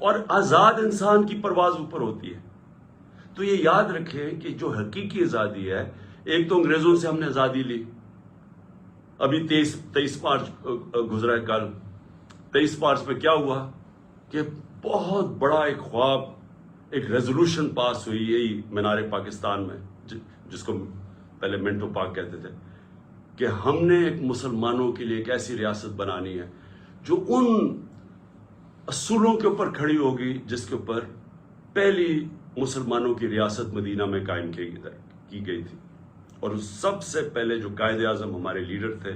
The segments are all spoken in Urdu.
اور آزاد انسان کی پرواز اوپر ہوتی ہے. تو یہ یاد رکھیں کہ جو حقیقی آزادی ہے، ایک تو انگریزوں سے ہم نے آزادی لی. ابھی 23 مارچ گزرا ہے کل. 23 مارچ میں کیا ہوا کہ بہت بڑا ایک خواب، ایک ریزولوشن پاس ہوئی یہی مینار پاکستان میں، جس کو پہلے منٹو پاک کہتے تھے، کہ ہم نے ایک مسلمانوں کے لیے ایک ایسی ریاست بنانی ہے جو ان اصولوں کے اوپر کھڑی ہوگی جس کے اوپر پہلی مسلمانوں کی ریاست مدینہ میں قائم کی گئی تھی. اور سب سے پہلے جو قائد اعظم ہمارے لیڈر تھے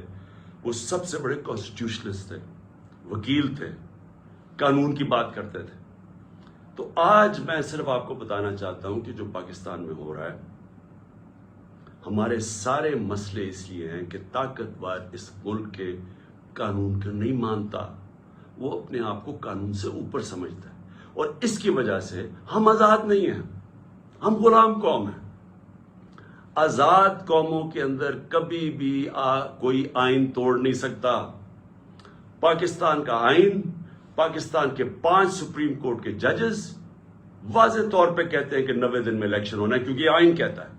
وہ سب سے بڑے کانسٹیٹیوشنسٹ تھے، وکیل تھے، قانون کی بات کرتے تھے. تو آج میں صرف آپ کو بتانا چاہتا ہوں کہ جو پاکستان میں ہو رہا ہے، ہمارے سارے مسئلے اس لیے ہیں کہ طاقتور اس ملک کے قانون کو نہیں مانتا، وہ اپنے آپ کو قانون سے اوپر سمجھتا ہے، اور اس کی وجہ سے ہم آزاد نہیں ہیں، ہم غلام قوم ہیں. آزاد قوموں کے اندر کبھی بھی کوئی آئین توڑ نہیں سکتا. پاکستان کا آئین، پاکستان کے 5 سپریم کورٹ کے ججز واضح طور پہ کہتے ہیں کہ 90 دن میں الیکشن ہونا ہے، کیونکہ یہ آئین کہتا ہے.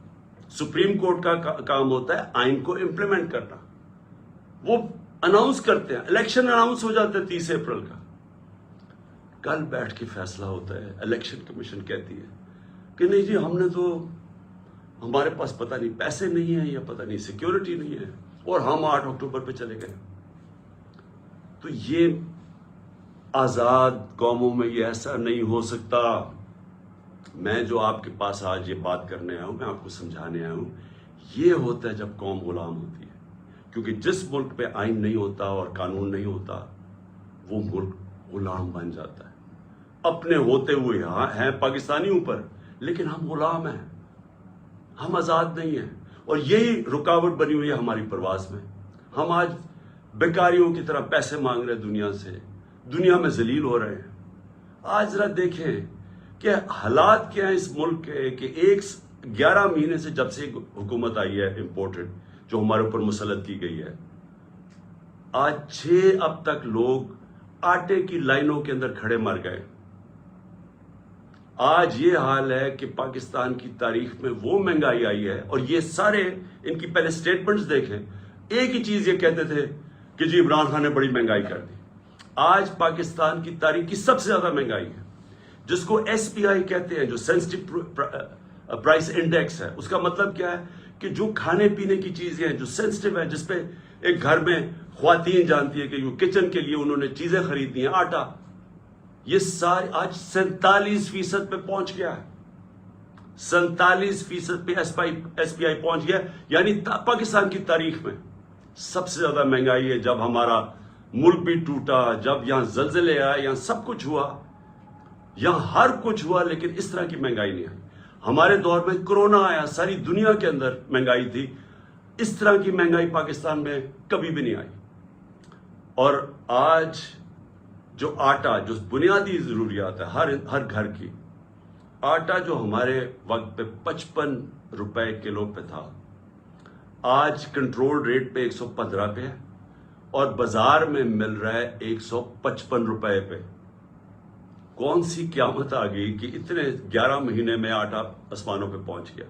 سپریم کورٹ کا کام ہوتا ہے آئین کو امپلیمنٹ کرنا. وہ اناؤنس کرتے ہیں، الیکشن اناؤنس ہو جاتا ہے 30 اپریل کا، کل بیٹھ کے فیصلہ ہوتا ہے. الیکشن کمیشن کہتی ہے کہ نہیں جی، ہم نے تو، ہمارے پاس پتہ نہیں پیسے نہیں ہیں یا پتہ نہیں سیکیورٹی نہیں ہے، اور ہم 8 اکتوبر پہ چلے گئے. تو یہ آزاد قوموں میں یہ ایسا نہیں ہو سکتا. میں جو آپ کے پاس آج یہ بات کرنے آیا ہوں، میں آپ کو سمجھانے آیا ہوں، یہ ہوتا ہے جب قوم غلام ہوتی ہے. کیونکہ جس ملک پہ آئین نہیں ہوتا اور قانون نہیں ہوتا، وہ ملک غلام بن جاتا ہے. اپنے ہوتے ہوئے ہیں پاکستانی اوپر، لیکن ہم غلام ہیں، ہم آزاد نہیں ہیں. اور یہی رکاوٹ بنی ہوئی ہے ہماری پرواز میں. ہم آج بیکاریوں کی طرح پیسے مانگ رہے ہیں دنیا سے، دنیا میں ذلیل ہو رہے ہیں. آج ذرا دیکھیں کہ حالات کیا ہیں اس ملک کے، کہ 11 مہینے سے جب سے حکومت آئی ہے امپورٹڈ، جو ہمارے اوپر مسلط کی گئی ہے، آج 6 اب تک لوگ آٹے کی لائنوں کے اندر کھڑے مر گئے. آج یہ حال ہے کہ پاکستان کی تاریخ میں وہ مہنگائی آئی ہے، اور یہ سارے ان کی پہلے سٹیٹمنٹس دیکھیں، ایک ہی چیز یہ کہتے تھے کہ جی عمران خان نے بڑی مہنگائی کر دی. آج پاکستان کی تاریخ کی سب سے زیادہ مہنگائی ہے، جس کو SPI کہتے ہیں، جو سینسٹیو پرائس انڈیکس ہے. اس کا مطلب کیا ہے کہ جو کھانے پینے کی چیزیں ہیں جو سینسٹیو ہے، جس پہ ایک گھر میں خواتین جانتی ہے کہ جو کچن کے لیے انہوں نے چیزیں خریدنی ہیں، آٹا، یہ سارے آج 47% پہ پہنچ گیا ہے. 47% پہ SPI پہنچ گیا، یعنی پاکستان کی تاریخ میں سب سے زیادہ مہنگائی ہے. جب ہمارا ملک بھی ٹوٹا، جب یہاں زلزلے آئے، یہاں سب کچھ ہوا، یہاں ہر کچھ ہوا، لیکن اس طرح کی مہنگائی نہیں آئی. ہمارے دور میں کرونا آیا، ساری دنیا کے اندر مہنگائی تھی، اس طرح کی مہنگائی پاکستان میں کبھی بھی نہیں آئی. اور آج جو آٹا، جو بنیادی ضروریات ہے ہر گھر کی، آٹا جو ہمارے وقت پہ 55 روپے کلو پہ تھا، آج کنٹرول ریٹ پہ 115 پہ ہے، اور بازار میں مل رہا ہے 155 روپے پہ. کون سی قیامت آ گئی کہ اتنے 11 مہینے میں آٹا آسمانوں پہ پہنچ گیا؟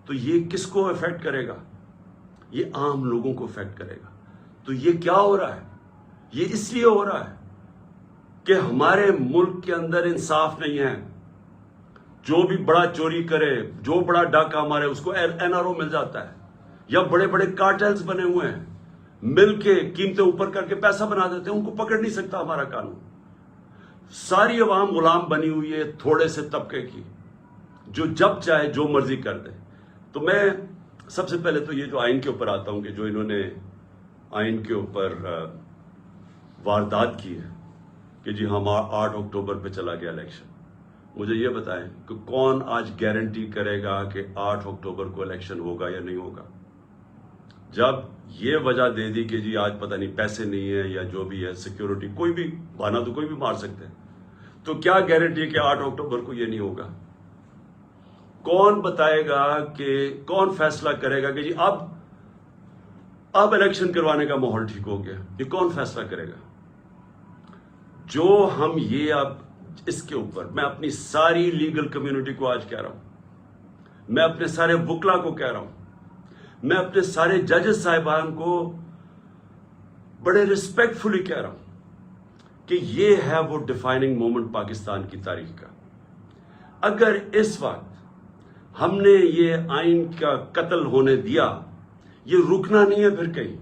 تو یہ کس کو افیکٹ کرے گا؟ یہ عام لوگوں کو افیکٹ کرے گا. تو یہ کیا ہو رہا ہے؟ یہ اس لیے ہو رہا ہے کہ ہمارے ملک کے اندر انصاف نہیں ہے. جو بھی بڑا چوری کرے، جو بڑا ڈاکہ مارے، اس کو NRO مل جاتا ہے، یا بڑے بڑے کارٹلز بنے ہوئے ہیں، مل کے قیمتیں اوپر کر کے پیسہ بنا دیتے ہیں. ان کو پکڑ نہیں سکتا ہمارا قانون. ساری عوام غلام بنی ہوئی ہے تھوڑے سے طبقے کی، جو جب چاہے جو مرضی کر دے. تو میں سب سے پہلے تو یہ جو آئین کے اوپر آتا ہوں، کہ جو انہوں نے آئین کے اوپر واردات کی ہے کہ جی ہم 8 اکتوبر پہ چلا گیا الیکشن. مجھے یہ بتائیں کہ کون آج گارنٹی کرے گا کہ 8 اکتوبر کو الیکشن ہوگا یا نہیں ہوگا؟ جب یہ وجہ دے دی کہ جی آج پتہ نہیں پیسے نہیں ہے یا جو بھی ہے، سیکیورٹی، کوئی بھی بہانہ تو کوئی بھی مار سکتے ہیں، تو کیا گارنٹی ہے کہ 8 اکتوبر کو یہ نہیں ہوگا؟ کون بتائے گا کہ کون فیصلہ کرے گا کہ جی اب الیکشن کروانے کا ماحول ٹھیک ہو گیا؟ یہ کون فیصلہ کرے گا؟ جو ہم یہ اب اس کے اوپر میں اپنی ساری لیگل کمیونٹی کو آج کہہ رہا ہوں، میں اپنے سارے وکلا کو کہہ رہا ہوں، میں اپنے سارے ججز صاحبان کو بڑے ریسپیکٹ فلی کہہ رہا ہوں کہ یہ ہے وہ ڈیفائننگ مومنٹ پاکستان کی تاریخ کا۔ اگر اس وقت ہم نے یہ آئین کا قتل ہونے دیا، یہ رکنا نہیں ہے پھر کہیں۔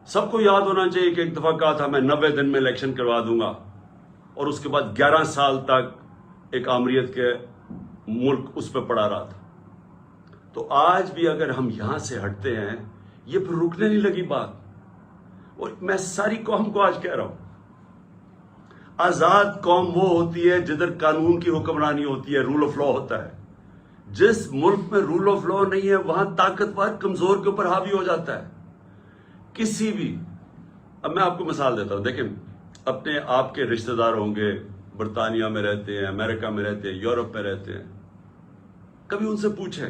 سب کو یاد ہونا چاہیے کہ ایک دفعہ کہا تھا میں 90 دن میں الیکشن کروا دوں گا، اور اس کے بعد 11 سال تک ایک آمریت کے ملک اس پہ پڑا رہا تھا۔ تو آج بھی اگر ہم یہاں سے ہٹتے ہیں، یہ پھر رکنے نہیں لگی بات۔ اور میں ساری قوم کو آج کہہ رہا ہوں، آزاد قوم وہ ہوتی ہے جدھر قانون کی حکمرانی ہوتی ہے، رول آف لا ہوتا ہے۔ جس ملک میں رول آف لا نہیں ہے، وہاں طاقتور کمزور کے اوپر حاوی ہو جاتا ہے۔ کسی بھی، اب میں آپ کو مثال دیتا ہوں، دیکھیں اپنے آپ کے رشتہ دار ہوں گے، برطانیہ میں رہتے ہیں، امریکہ میں رہتے ہیں، یورپ میں رہتے ہیں، کبھی ان سے پوچھیں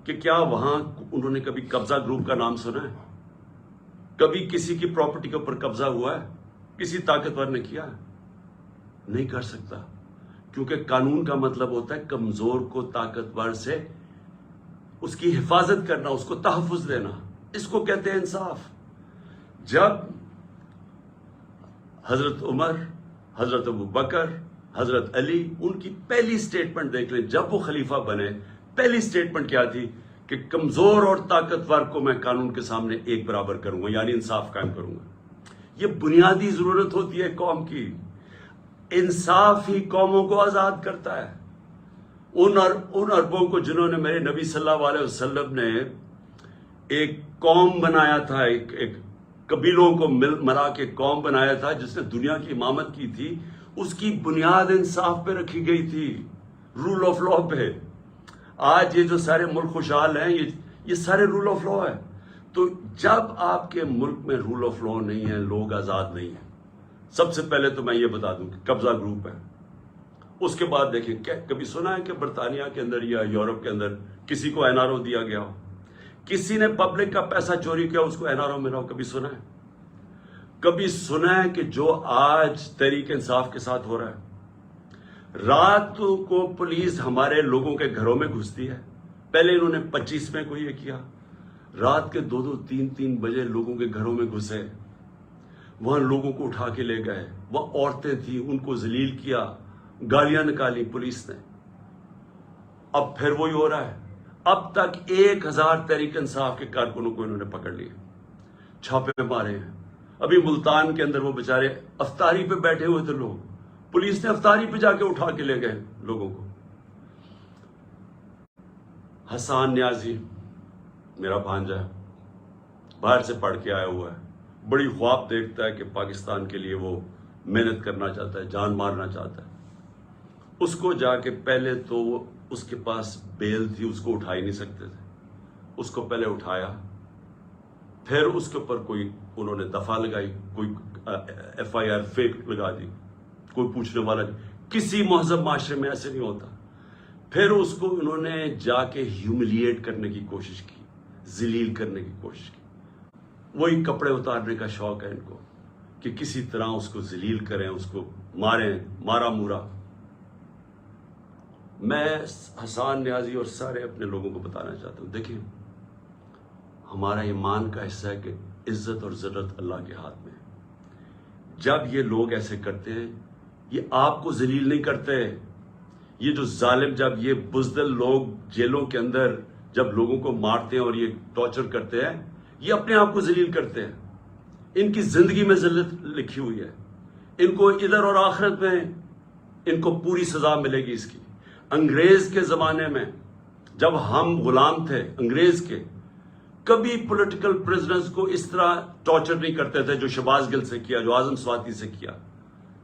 کہ کیا وہاں انہوں نے کبھی قبضہ گروپ کا نام سنا ہے؟ کبھی کسی کی پراپرٹی کے اوپر قبضہ ہوا ہے؟ کسی طاقتور نے کیا ہے؟ نہیں کر سکتا، کیونکہ قانون کا مطلب ہوتا ہے کمزور کو طاقتور سے اس کی حفاظت کرنا، اس کو تحفظ دینا۔ اس کو کہتے ہیں انصاف۔ جب حضرت عمر، حضرت ابو بکر، حضرت علی، ان کی پہلی سٹیٹمنٹ دیکھ لیں، جب وہ خلیفہ بنے پہلی سٹیٹمنٹ کیا تھی کہ کمزور اور طاقتور کو میں قانون کے سامنے ایک برابر کروں گا، یعنی انصاف قائم کروں گا۔ یہ بنیادی ضرورت ہوتی ہے قوم کی۔ انصاف ہی قوموں کو آزاد کرتا ہے۔ ان اربوں کو جنہوں نے میرے نبی صلی اللہ علیہ وسلم نے ایک قوم بنایا تھا، ایک قبیلوں کو ملا کے قوم بنایا تھا جس نے دنیا کی امامت کی تھی، اس کی بنیاد انصاف پہ رکھی گئی تھی، رول آف لا پہ۔ آج یہ جو سارے ملک خوشحال ہیں، یہ سارے رول آف لا ہے۔ تو جب آپ کے ملک میں رول آف لا نہیں ہے، لوگ آزاد نہیں ہیں۔ سب سے پہلے تو میں یہ بتا دوں کہ قبضہ گروپ ہے۔ اس کے بعد دیکھیں، کبھی سنا ہے کہ برطانیہ کے اندر یا یورپ کے اندر کسی کو این آر او دیا گیا ہو؟ کسی نے پبلک کا پیسہ چوری کیا، اس کو این آر او ملا ہو؟ کبھی سنا ہے؟ کبھی سنا ہے کہ جو آج تحریک انصاف کے ساتھ ہو رہا ہے؟ رات کو پولیس ہمارے لوگوں کے گھروں میں گھستی ہے۔ پہلے انہوں نے 25 میں کو یہ کیا، رات کے 2-2, 3-3 بجے لوگوں کے گھروں میں گھسے، وہاں لوگوں کو اٹھا کے لے گئے، وہ عورتیں تھیں، ان کو ذلیل کیا، گالیاں نکالی پولیس نے۔ اب پھر وہی ہو رہا ہے۔ اب تک 1000 تحریک انصاف کے کارکنوں کو انہوں نے پکڑ لیا، چھاپے مارے ہیں۔ ابھی ملتان کے اندر وہ بیچارے افطاری پہ بیٹھے ہوئے تھے لوگ، پولیس نے افطاری پہ جا کے اٹھا کے لے گئے لوگوں کو۔ حسان نیازی میرا بھانجا ہے، باہر سے پڑھ کے آیا ہوا ہے، بڑی خواب دیکھتا ہے کہ پاکستان کے لیے وہ محنت کرنا چاہتا ہے، جان مارنا چاہتا ہے۔ اس کو جا کے پہلے تو اس کے پاس بیل تھی، اس کو اٹھا ہی نہیں سکتے تھے، اس کو پہلے اٹھایا، پھر اس کے اوپر کوئی انہوں نے دفعہ لگائی، کوئی ایف آئی آر فیک لگا دی، کوئی پوچھنے والا نہیں۔ کسی مہذب معاشرے میں ایسے نہیں ہوتا۔ پھر اس کو انہوں نے جا کے ہیوملیٹ کرنے کی کوشش کی، ذلیل کرنے کی کوشش کی۔ وہی کپڑے اتارنے کا شوق ہے ان کو کہ کسی طرح اس کو ذلیل کریں، اس کو ماریں، مارا مورا۔ میں حسان نیازی اور سارے اپنے لوگوں کو بتانا چاہتا ہوں، دیکھیں ہمارا ایمان کا حصہ ہے کہ عزت اور ذلت اللہ کے ہاتھ میں ہے۔ جب یہ لوگ ایسے کرتے ہیں، یہ آپ کو ذلیل نہیں کرتے۔ یہ جو ظالم، جب یہ بزدل لوگ جیلوں کے اندر جب لوگوں کو مارتے ہیں اور یہ ٹارچر کرتے ہیں، یہ اپنے آپ کو ذلیل کرتے ہیں۔ ان کی زندگی میں ذلت لکھی ہوئی ہے، ان کو ادھر اور آخرت میں ان کو پوری سزا ملے گی اس کی۔ انگریز کے زمانے میں جب ہم غلام تھے انگریز کے، کبھی پولیٹیکل پرزنرز کو اس طرح ٹارچر نہیں کرتے تھے جو شہباز گل سے کیا، جو اعظم سواتی سے کیا،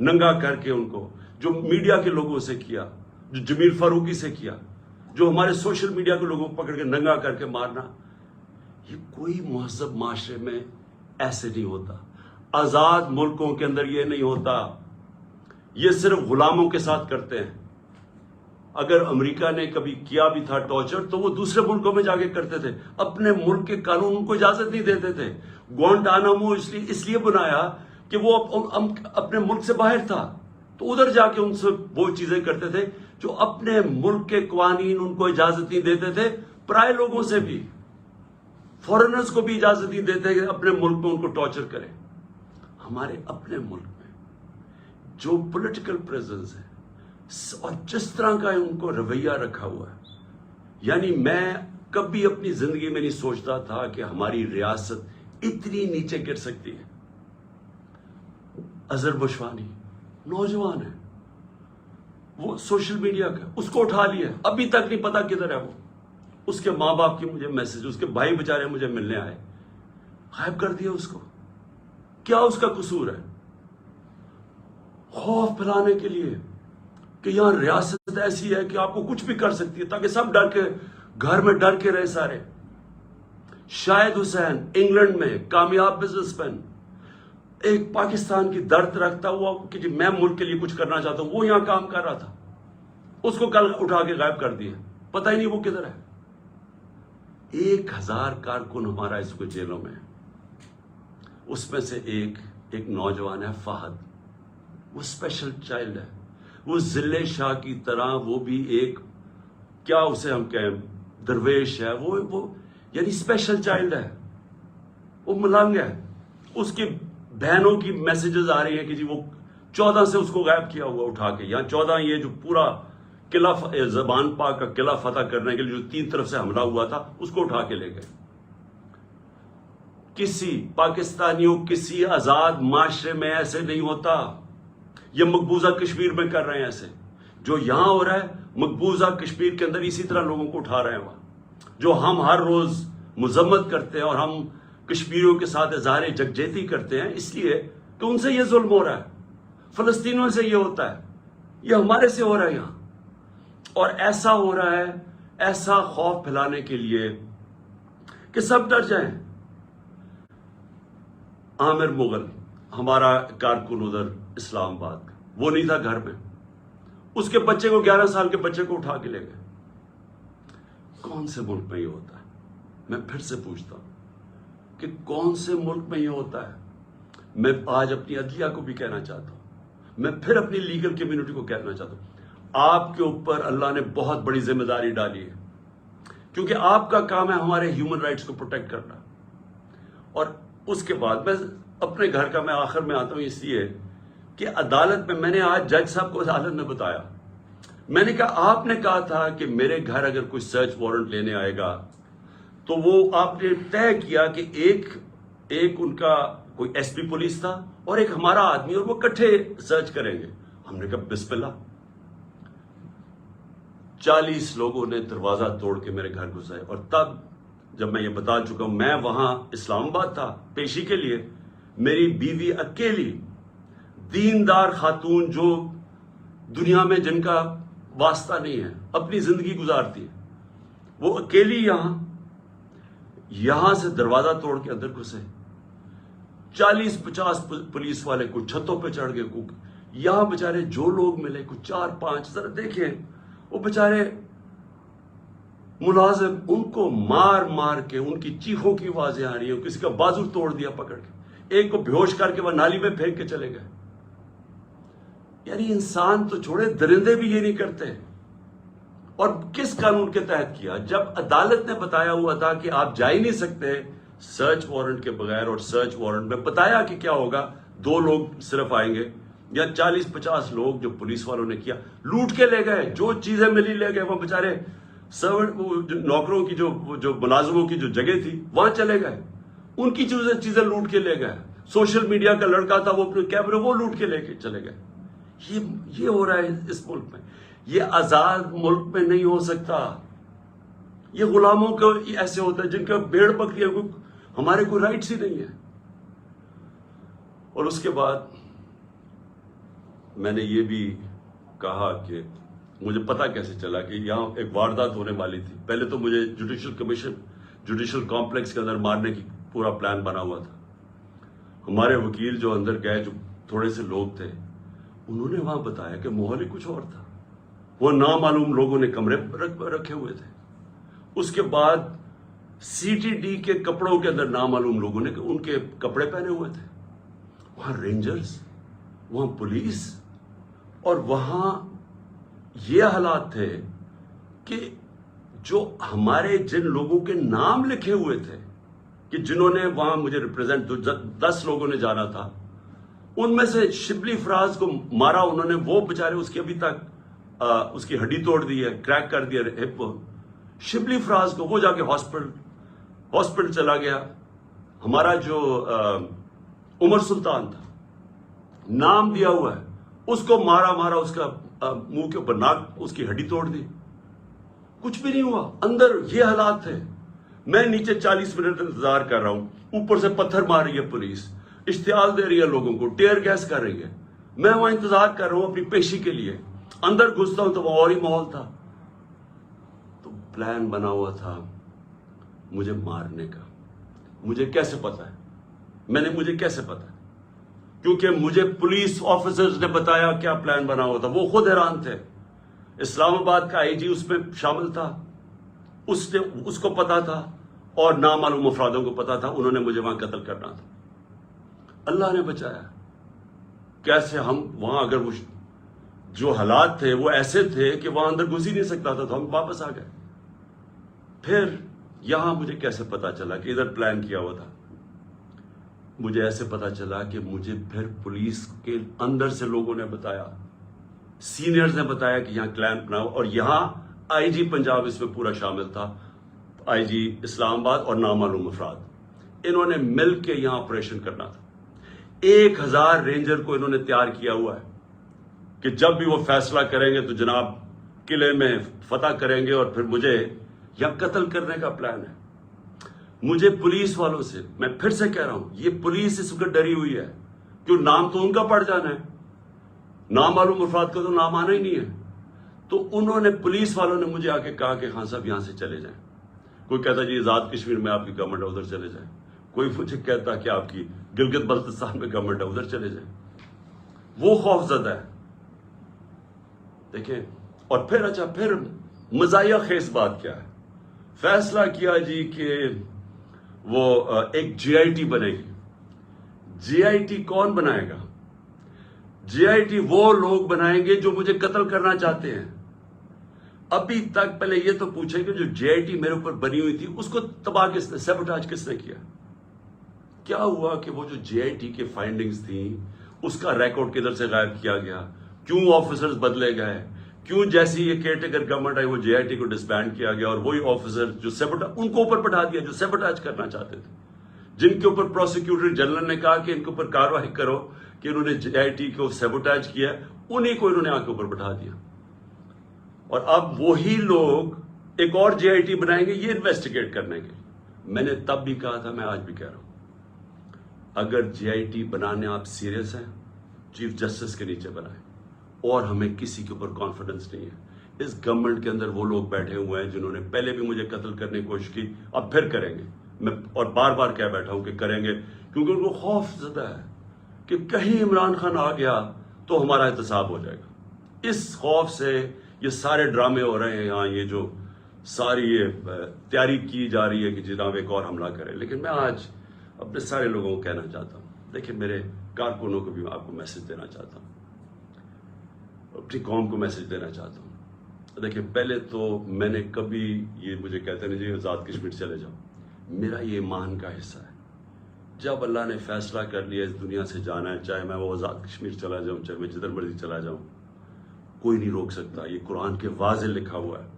ننگا کر کے ان کو، جو میڈیا کے لوگوں سے کیا، جو جمیل فاروقی سے کیا، جو ہمارے سوشل میڈیا کے لوگوں کو پکڑ کے ننگا کر کے مارنا۔ یہ کوئی مہذب معاشرے میں ایسے نہیں ہوتا۔ آزاد ملکوں کے اندر یہ نہیں ہوتا، یہ صرف غلاموں کے ساتھ کرتے ہیں۔ اگر امریکہ نے کبھی کیا بھی تھا ٹارچر تو وہ دوسرے ملکوں میں جا کے کرتے تھے، اپنے ملک کے قانون کو اجازت نہیں دیتے تھے۔ گوانٹانامو اس لیے بنایا کہ وہ اپنے ملک سے باہر تھا، تو ادھر جا کے ان سے وہ چیزیں کرتے تھے جو اپنے ملک کے قوانین ان کو اجازت نہیں دیتے تھے، پرائے لوگوں سے بھی، فورنرز کو بھی اجازت نہیں دیتے کہ اپنے ملک میں ان کو ٹارچر کریں۔ ہمارے اپنے ملک میں جو پولیٹیکل پریزنس ہے اور جس طرح کا ان کو رویہ رکھا ہوا ہے، یعنی میں کبھی اپنی زندگی میں نہیں سوچتا تھا کہ ہماری ریاست اتنی نیچے گر سکتی ہے۔ اظہر بشوانی نوجوان ہے، وہ سوشل میڈیا کا، اس کو اٹھا لیا، ابھی تک نہیں پتا کدھر ہے وہ۔ اس کے ماں باپ کی مجھے میسج، اس کے بھائی بیچارے مجھے ملنے آئے، غائب کر دیا اس کو۔ کیا اس کا قصور ہے؟ خوف پھیلانے کے لیے کہ یہاں ریاست ایسی ہے کہ آپ کو کچھ بھی کر سکتی ہے، تاکہ سب ڈر کے گھر میں ڈر کے رہے سارے۔ شاہد حسین انگلینڈ میں کامیاب بزنس مین، ایک پاکستان کی درد رکھتا ہوا کہ جی میں ملک کے لیے کچھ کرنا چاہتا ہوں، وہ یہاں کام کر رہا تھا، اس کو کل اٹھا کے غائب کر دیا، پتہ ہی نہیں وہ کدھر ہے۔ 1000 کارکن ہمارا اس کو جیلوں میں ہے، اس میں سے ایک نوجوان ہے فہد، وہ اسپیشل چائلڈ ہے، وہ ضلع شاہ کی طرح، وہ بھی ایک کیا اسے ہم کہیں درویش ہے، وہ یعنی اسپیشل چائلڈ ہے، وہ ملنگ ہے۔ اس کی بہنوں کی میسیجز آ رہی ہیں کہ جی وہ 14 سے اس کو غائب کیا ہوا اٹھا کے، یا 14 یہ جو پورا قلعہ زبان پاک کا قلعہ فتح کرنے کے لیے جو 3 طرف سے حملہ ہوا تھا، اس کو اٹھا کے لے گئے۔ کسی پاکستانیوں کسی آزاد معاشرے میں ایسے نہیں ہوتا، یہ مقبوضہ کشمیر میں کر رہے ہیں ایسے، جو یہاں ہو رہا ہے مقبوضہ کشمیر کے اندر اسی طرح لوگوں کو اٹھا رہے ہیں وہاں، جو ہم ہر روز مذمت کرتے ہیں اور ہم کشمیریوں کے ساتھ اظہار یکجہتی کرتے ہیں، اس لیے کہ ان سے یہ ظلم ہو رہا ہے، فلسطینیوں سے یہ ہوتا ہے، یہ ہمارے سے ہو رہا ہے یہاں، اور ایسا ہو رہا ہے ایسا خوف پھیلانے کے لیے کہ سب ڈر جائیں۔ عامر مغل ہمارا کارکن ادھر اسلام آباد کا، وہ نہیں تھا گھر میں، اس کے بچے کو 11 سال کے بچے کو اٹھا کے لے گئے۔ کون سے ملک میں یہ ہوتا ہے؟ میں پھر سے پوچھتا ہوں کہ کون سے ملک میں یہ ہوتا ہے؟ میں آج اپنی عدلیہ کو بھی کہنا چاہتا ہوں، میں پھر اپنی لیگل کمیونٹی کو کہنا چاہتا ہوں، آپ کے اوپر اللہ نے بہت بڑی ذمہ داری ڈالی ہے، کیونکہ آپ کا کام ہے ہمارے ہیومن رائٹس کو پروٹیکٹ کرنا۔ اور اس کے بعد میں اپنے گھر کا میں آخر میں آتا ہوں اس لیے کہ عدالت میں نے آج جج صاحب کو عدالت میں بتایا، میں نے کہا آپ نے کہا تھا کہ میرے گھر اگر کوئی سرچ وارنٹ لینے آئے گا تو وہ آپ نے طے کیا کہ ایک ان کا کوئی ایس پی پولیس تھا اور ایک ہمارا آدمی، اور وہ اکٹھے سرچ کریں گے۔ ہم نے کہا بسم اللہ۔ 40 لوگوں نے دروازہ توڑ کے میرے گھر گھسے، اور تب جب میں یہ بتا چکا ہوں، میں وہاں اسلام آباد تھا پیشی کے لیے، میری بیوی اکیلی دیندار خاتون جو دنیا میں جن کا واسطہ نہیں ہے، اپنی زندگی گزارتی ہے، وہ اکیلی یہاں سے دروازہ توڑ کے اندر گھسے۔ 40-50 پولیس والے کچھ چھتوں پہ چڑھ گئے، یہاں بےچارے جو لوگ ملے کچھ 4-5، ذرا دیکھیں وہ بےچارے ملازم، ان کو مار مار کے، ان کی چیخوں کی آوازیں آ رہی ہیں، کسی کا بازو توڑ دیا پکڑ کے، ایک کو بےہوش کر کے وہ نالی میں پھینک کے چلے گئے۔ یعنی انسان تو چھوڑے، درندے بھی یہ نہیں کرتے۔ اور کس قانون کے تحت کیا؟ جب عدالت نے بتایا ہوا تھا کہ آپ جا ہی نہیں سکتے سرچ وارنٹ کے بغیر، اور سرچ وارنٹ میں بتایا کہ کیا ہوگا، 2 لوگ صرف آئیں گے، یا 40-50 لوگ جو پولیس والوں نے کیا، لوٹ کے لے گئے، جو چیزیں ملی لے گئے، وہ بےچارے نوکروں کی جو ملازموں کی جو جگہ تھی وہاں چلے گئے، ان کی چیزیں لوٹ کے لے گئے۔ سوشل میڈیا کا لڑکا تھا، وہ اپنے کیمرے وہ لوٹ کے لے کے چلے گئے۔ یہ ہو رہا ہے اس ملک میں۔ یہ آزاد ملک میں نہیں ہو سکتا۔ یہ غلاموں کو ایسے ہوتا ہے جن کا بھیڑ بکری ہے، ہمارے کوئی رائٹس ہی نہیں ہے۔ اور اس کے بعد میں نے یہ بھی کہا کہ مجھے پتا کیسے چلا کہ یہاں ایک واردات ہونے والی تھی۔ پہلے تو مجھے جوڈیشل کمپلیکس کے اندر مارنے کی پورا پلان بنا ہوا تھا۔ ہمارے وکیل جو اندر گئے، جو تھوڑے سے لوگ تھے، انہوں نے وہاں بتایا کہ ماحول ہی کچھ اور تھا، وہ نامعلوم لوگوں نے کمرے رکھے ہوئے تھے۔ اس کے بعد سی ٹی ڈی کے کپڑوں کے اندر نامعلوم لوگوں نے ان کے کپڑے پہنے ہوئے تھے، وہاں رینجرز، وہاں پولیس، اور وہاں یہ حالات تھے کہ جو ہمارے جن لوگوں کے نام لکھے ہوئے تھے کہ جنہوں نے وہاں مجھے ریپرزینٹ 10 لوگوں نے جانا تھا، ان میں سے شبلی فراز کو مارا انہوں نے، وہ بیچارے اس کی ابھی تک اس کی ہڈی توڑ دی ہے، کریک کر دیا ہپ، شبلی فراز کو، وہ جا کے ہاسپٹل چلا گیا۔ ہمارا جو عمر سلطان تھا، نام دیا ہوا ہے، اس کو مارا اس کا منہ کے اوپر ناک، اس کی ہڈی توڑ دی، کچھ بھی نہیں ہوا۔ اندر یہ حالات تھے، میں نیچے 40 منٹ انتظار کر رہا ہوں، اوپر سے پتھر مار رہی ہے پولیس، اشتعال دے رہی ہے لوگوں کو، ٹیئر گیس کر رہی ہے، میں وہاں انتظار کر رہا ہوں اپنی پیشی کے لیے۔ اندر گھستا ہوں تو وہ اور ہی ماحول تھا۔ تو پلان بنا ہوا تھا مجھے مارنے کا۔ مجھے کیسے پتا ہے؟ مجھے کیسے پتا ہے؟ کیونکہ مجھے پولیس آفیسرز نے بتایا کیا پلان بنا ہوا تھا، وہ خود حیران تھے۔ اسلام آباد کا آئی جی اس میں شامل تھا، اس کو پتا تھا، اور نامعلوم افرادوں کو پتا تھا، انہوں نے مجھے وہاں قتل کرنا تھا۔ اللہ نے بچایا۔ کیسے ہم وہاں، اگر وہ جو حالات تھے وہ ایسے تھے کہ وہاں اندر گھس ہی نہیں سکتا تھا، تو ہم واپس آ گئے۔ پھر یہاں مجھے کیسے پتا چلا کہ ادھر پلان کیا ہوا تھا؟ مجھے ایسے پتا چلا کہ مجھے پھر پولیس کے اندر سے لوگوں نے بتایا، سینئرز نے بتایا کہ یہاں پلان بناؤ، اور یہاں آئی جی پنجاب اس میں پورا شامل تھا، آئی جی اسلام آباد اور نامعلوم افراد، انہوں نے مل کے یہاں آپریشن کرنا تھا۔ 1000 رینجر کو انہوں نے تیار کیا ہوا ہے کہ جب بھی وہ فیصلہ کریں گے تو جناب قلعے میں فتح کریں گے، اور پھر مجھے یہاں قتل کرنے کا پلان ہے۔ مجھے پولیس والوں سے، میں پھر سے کہہ رہا ہوں، یہ پولیس اس وقت ڈری ہوئی ہے، کیوں نام تو ان کا پڑ جانا ہے، نامعلوم افراد کا تو نام آنا ہی نہیں ہے۔ تو انہوں نے، پولیس والوں نے مجھے آ کے کہا کہ خان صاحب یہاں سے چلے جائیں۔ کوئی کہتا جی آزاد کشمیر میں آپ کی گورنمنٹ ہے ادھر چلے جائیں، کوئی مجھے کہتا کہ آپ کی گلگت بلتستان میں گورنمنٹ ہے ادھر چلے جائیں۔ وہ خوف زدہ ہے، دیکھیں۔ اور پھر مزاحیہ خیز بات کیا ہے؟ فیصلہ کیا جی کہ وہ ایک جے آئی ٹی بنے گی۔ جے آئی ٹی کون بنائے گا؟ جے آئی ٹی وہ لوگ بنائیں گے جو مجھے قتل کرنا چاہتے ہیں۔ ابھی تک پہلے یہ تو پوچھیں کہ جو جے آئی ٹی میرے اوپر بنی ہوئی تھی اس کو تباہ کس نے، سیبوٹاج کس نے کیا؟ کیا ہوا کہ وہ جو جے آئی ٹی کے فائنڈنگز تھیں اس کا ریکارڈ کدھر سے غائب کیا گیا؟ کیوں آفیسرز بدلے گئے؟ کیوں جیسی یہ کیئر ٹیکر گورنمنٹ آئی وہ جے آئی ٹی کو ڈسبینڈ کیا گیا، اور وہی آفیسر جو ان کو اوپر بٹھا دیا جو سیبوٹاج کرنا چاہتے تھے، جن کے اوپر پروسیکیوٹر جنرل نے کہا کہ ان کے اوپر کارروائی کرو کہ انہوں نے جے آئی ٹی کو سیبوٹاج کیا، انہی کو انہوں نے آ کے اوپر بٹھا دیا۔ اور اب وہی لوگ ایک اور جے آئی ٹی بنائیں گے یہ انویسٹیگیٹ کرنے کے۔ میں نے تب بھی کہا تھا، میں آج بھی کہہ رہا ہوں، اگر جے آئی ٹی بنانے آپ سیریس ہیں، چیف جسٹس کے نیچے بنائیں، اور ہمیں کسی کے اوپر کانفیڈنس نہیں ہے۔ اس گورنمنٹ کے اندر وہ لوگ بیٹھے ہوئے ہیں جنہوں نے پہلے بھی مجھے قتل کرنے کی کوشش کی، اب پھر کریں گے، میں اور بار بار کہہ بیٹھا ہوں کہ کریں گے، کیونکہ ان کو خوف زدہ ہے کہ کہیں عمران خان آ گیا تو ہمارا احتساب ہو جائے گا۔ اس خوف سے یہ سارے ڈرامے ہو رہے ہیں یہاں، یہ جو ساری یہ تیاری کی جا رہی ہے کہ جناب ایک اور حملہ کرے۔ لیکن میں آج اپنے سارے لوگوں کو کہنا چاہتا ہوں، دیکھیں میرے کارکنوں کو بھی آپ کو میسج دینا چاہتا ہوں، اپنی قوم کو میسج دینا چاہتا ہوں۔ دیکھیں پہلے تو میں نے کبھی، یہ مجھے کہتے نہیں جی آزاد کشمیر چلے جاؤ، میرا یہ ایمان کا حصہ ہے۔ جب اللہ نے فیصلہ کر لیا اس دنیا سے جانا ہے، چاہے میں وہ آزاد کشمیر چلا جاؤں، چاہے میں جدھر مرضی چلا جاؤں، کوئی نہیں روک سکتا۔ یہ قرآن کے واضح لکھا ہوا ہے۔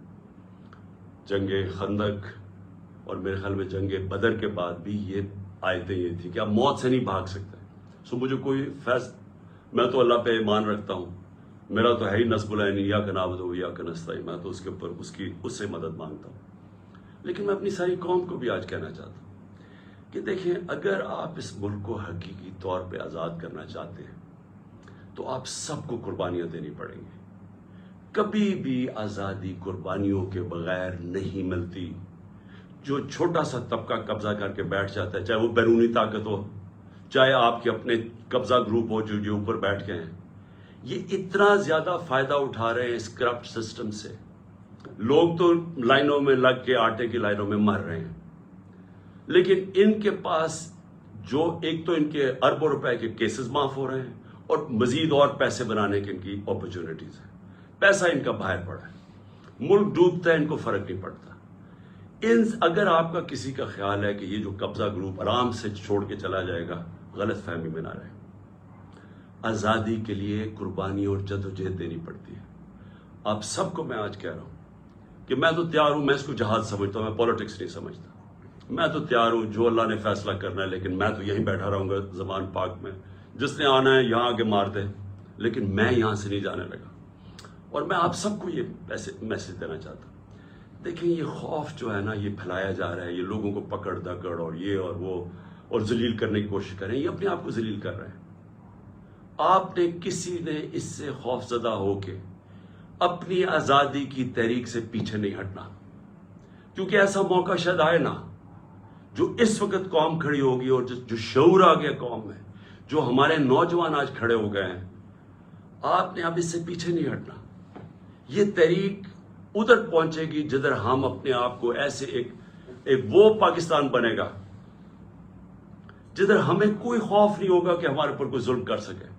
جنگ خندق اور میرے خیال میں جنگ بدر کے بعد بھی یہ آیتیں یہ تھی کہ آپ موت سے نہیں بھاگ سکتے۔ سو مجھے کوئی میں تو اللہ پہ ایمان رکھتا ہوں، میرا تو ہے ہی نصب العین ایاک نعبد و ایاک نستعین، میں تو اس کے اوپر اس سے مدد مانگتا ہوں۔ لیکن میں اپنی ساری قوم کو بھی آج کہنا چاہتا ہوں کہ دیکھیں اگر آپ اس ملک کو حقیقی طور پہ آزاد کرنا چاہتے ہیں تو آپ سب کو قربانیاں دینی پڑیں گی۔ کبھی بھی آزادی قربانیوں کے بغیر نہیں ملتی۔ جو چھوٹا سا طبقہ قبضہ کر کے بیٹھ جاتا ہے، چاہے وہ بیرونی طاقت ہو، چاہے آپ کے اپنے قبضہ گروپ ہو جو اوپر بیٹھ گئے ہیں، یہ اتنا زیادہ فائدہ اٹھا رہے ہیں اس کرپٹ سسٹم سے۔ لوگ تو لائنوں میں لگ کے آٹے کی لائنوں میں مر رہے ہیں، لیکن ان کے پاس جو ایک تو ان کے اربوں روپے کے کیسز معاف ہو رہے ہیں، اور مزید اور پیسے بنانے کی ان کی اپرچونٹیز ہیں. پیسہ ان کا باہر پڑا ہے, ملک ڈوبتا ہے, ان کو فرق نہیں پڑتا. اگر آپ کا کسی کا خیال ہے کہ یہ جو قبضہ گروپ آرام سے چھوڑ کے چلا جائے گا, غلط فہمی میں نہ رہے. آزادی کے لیے قربانی اور جدوجہد دینی پڑتی ہے. آپ سب کو میں آج کہہ رہا ہوں کہ میں تو تیار ہوں, میں اس کو جہاد سمجھتا ہوں, میں پولیٹکس نہیں سمجھتا. میں تو تیار ہوں, جو اللہ نے فیصلہ کرنا ہے, لیکن میں تو یہیں بیٹھا رہوں گا زمان پاک میں. جس نے آنا ہے یہاں آگے مار دے, لیکن میں یہاں سے نہیں جانے لگا. اور میں آپ سب کو یہ میسج دینا چاہتا ہوں. دیکھیں, یہ خوف جو ہے نا, یہ پھیلایا جا رہا ہے, یہ لوگوں کو پکڑ دکڑ اور یہ اور وہ اور ذلیل کرنے کی کوشش کر رہے ہیں. یہ اپنے آپ کو ذلیل کر رہے ہیں. آپ نے کسی نے اس سے خوف زدہ ہو کے اپنی آزادی کی تحریک سے پیچھے نہیں ہٹنا, کیونکہ ایسا موقع شاید آئے نا, جو اس وقت قوم کھڑی ہوگی اور جو شعور آ گیا قوم میں, جو ہمارے نوجوان آج کھڑے ہو گئے ہیں, آپ نے اب اس سے پیچھے نہیں ہٹنا. یہ تحریک ادھر پہنچے گی جدھر ہم اپنے آپ کو ایسے ایک وہ پاکستان بنے گا جدھر ہمیں کوئی خوف نہیں ہوگا کہ ہمارے اوپر کوئی ظلم کر سکے,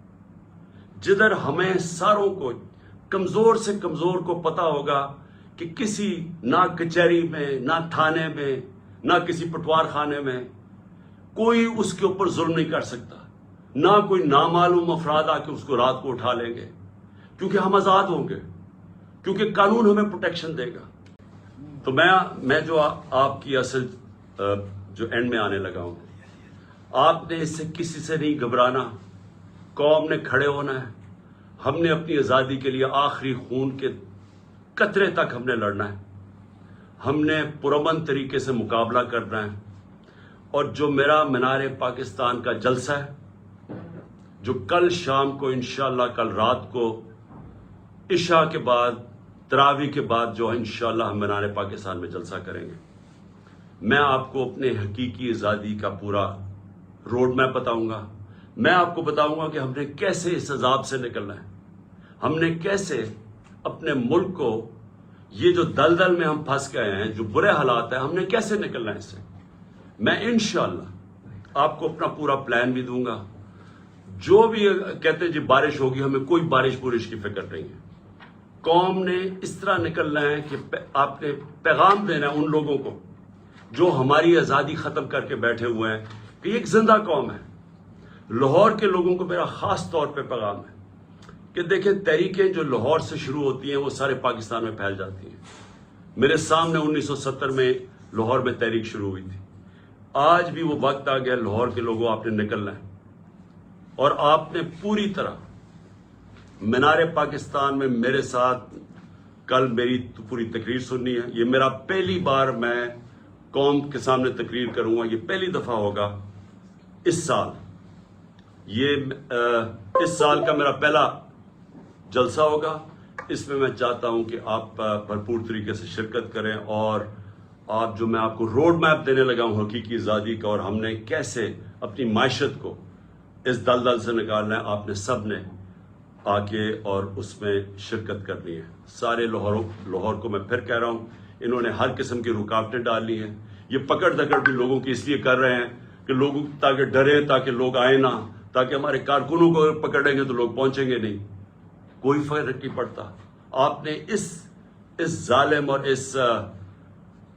جدھر ہمیں ساروں کو, کمزور سے کمزور کو پتا ہوگا کہ کسی نہ کچہری میں, نہ تھانے میں, نہ کسی پٹوار خانے میں کوئی اس کے اوپر ظلم نہیں کر سکتا. نہ کوئی نامعلوم افراد آ کے اس کو رات کو اٹھا لیں گے, کیونکہ ہم آزاد ہوں گے, کیونکہ قانون ہمیں پروٹیکشن دے گا. تو میں جو آپ کی اصل جو اینڈ میں آنے لگا ہوں, آپ نے اس سے کسی سے نہیں گھبرانا. قوم نے کھڑے ہونا ہے. ہم نے اپنی آزادی کے لیے آخری خون کے قطرے تک ہم نے لڑنا ہے. ہم نے پرامن طریقے سے مقابلہ کرنا ہے. اور جو میرا مینار پاکستان کا جلسہ ہے, جو کل شام کو انشاءاللہ, کل رات کو عشاء کے بعد, تراویح کے بعد جو انشاءاللہ ہم مینار پاکستان میں جلسہ کریں گے, میں آپ کو اپنے حقیقی آزادی کا پورا روڈ میپ بتاؤں گا. میں آپ کو بتاؤں گا کہ ہم نے کیسے اس عذاب سے نکلنا ہے, ہم نے کیسے اپنے ملک کو, یہ جو دلدل میں ہم پھنس گئے ہیں, جو برے حالات ہیں, ہم نے کیسے نکلنا ہے اس سے. میں انشاءاللہ آپ کو اپنا پورا پلان بھی دوں گا. جو بھی کہتے ہیں جی بارش ہوگی, ہمیں کوئی بارش بورش کی فکر نہیں ہے. قوم نے اس طرح نکلنا ہے کہ آپ نے پیغام دینا ہے ان لوگوں کو جو ہماری آزادی ختم کر کے بیٹھے ہوئے ہیں کہ یہ ایک زندہ قوم ہے. لاہور کے لوگوں کو میرا خاص طور پہ پیغام ہے کہ دیکھیں, تحریکیں جو لاہور سے شروع ہوتی ہیں وہ سارے پاکستان میں پھیل جاتی ہیں. میرے سامنے 1970 میں لاہور میں تحریک شروع ہوئی تھی. آج بھی وہ وقت آ گیا, لاہور کے لوگوں آپ نے نکلنا ہے, اور آپ نے پوری طرح مینار پاکستان میں میرے ساتھ کل میری پوری تقریر سننی ہے. یہ میرا پہلی بار میں قوم کے سامنے تقریر کروں گا, یہ پہلی دفعہ ہوگا اس سال. یہ اس سال کا میرا پہلا جلسہ ہوگا. اس میں چاہتا ہوں کہ آپ بھرپور طریقے سے شرکت کریں, اور آپ جو میں آپ کو روڈ میپ دینے لگا ہوں حقیقی آزادی کا, اور ہم نے کیسے اپنی معیشت کو اس دلدل سے نکالنا ہے, آپ نے سب نے آ کے اور اس میں شرکت کرنی ہے. سارے لاہور کو میں پھر کہہ رہا ہوں, انہوں نے ہر قسم کی رکاوٹیں ڈالی ہیں. یہ پکڑ دکڑ بھی لوگوں کی اس لیے کر رہے ہیں کہ لوگوں تاکہ ڈرے, تاکہ لوگ آئے نہ, تاکہ ہمارے کارکنوں کو پکڑیں گے تو لوگ پہنچیں گے نہیں. کوئی فرق نہیں پڑتا. آپ نے اس ظالم اور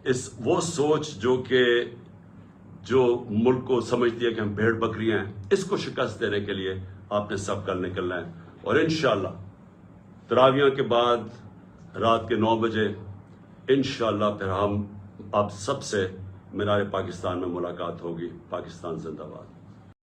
اس وہ سوچ جو ملک کو سمجھتی ہے کہ ہم بھیڑ بکریاں ہیں, اس کو شکست دینے کے لیے آپ نے سب کل نکلنا ہے. اور انشاءاللہ تراویح کے بعد رات کے 9 بجے انشاءاللہ پھر ہم آپ سب سے مینار پاکستان میں ملاقات ہوگی. پاکستان زندہ باد.